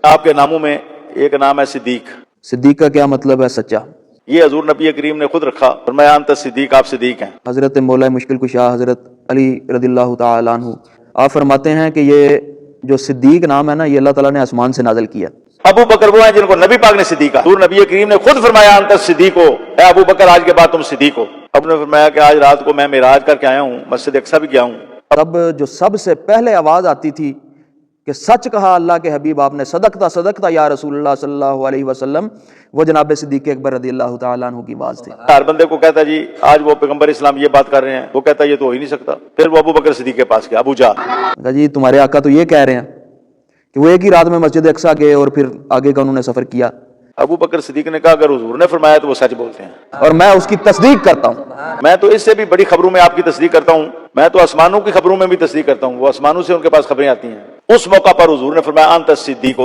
آپ کے ناموں میں ایک نام ہے صدیق. صدیق کا کیا مطلب ہے؟ سچا. یہ حضور نبی کریم نے خود رکھا، فرمایا انت صدیق، آپ صدیق ہیں. حضرت مولا مشکل کشا حضرت علی رضی اللہ تعالی عنہ آپ فرماتے ہیں کہ یہ جو صدیق نام ہے نا، یہ اللہ تعالیٰ نے آسمان سے نازل کیا. ابو بکر وہ ہیں جن کو نبی پاک نے صدیق کہا. حضور نبی کریم نے خود فرمایا انت صدیق ہو، اے ابو بکر آج کے بعد تم صدیق ہو. اب نے فرمایا کہ آج رات کو میں معراج کر کے آیا ہوں، مسجد اقصی بھی گیا ہوں. تب جو سب سے پہلے آواز آتی تھی کہ سچ کہا اللہ کے حبیب آپ نے، صدقتا صدقتا یا رسول اللہ صلی اللہ علیہ وسلم، وہ جناب صدیق اکبر رضی اللہ تعالیٰ عنہ کی آواز تھی. ہر بندے کو کہتا جی آج وہ پیغمبر اسلام یہ بات کر رہے ہیں، وہ کہتا یہ تو ہو ہی نہیں سکتا. پھر وہ ابو بکر صدیق کے پاس گیا، ابو جہل. جی تمہارے آقا تو یہ کہہ رہے ہیں کہ وہ ایک ہی رات میں مسجد اقصی گئے اور پھر آگے کا انہوں نے سفر کیا. ابو بکر صدیق نے کہا اگر حضور نے فرمایا تو وہ سچ بولتے ہیں، اور میں اس کی تصدیق کرتا ہوں. میں تو اس سے بھی بڑی خبروں میں آپ کی تصدیق کرتا ہوں. میں تو آسمانوں کی خبروں میں بھی تصدیق کرتا ہوں، وہ آسمانوں سے ان کے پاس خبریں آتی ہیں. اس موقع پر حضور نے فرمایا انت صدیق.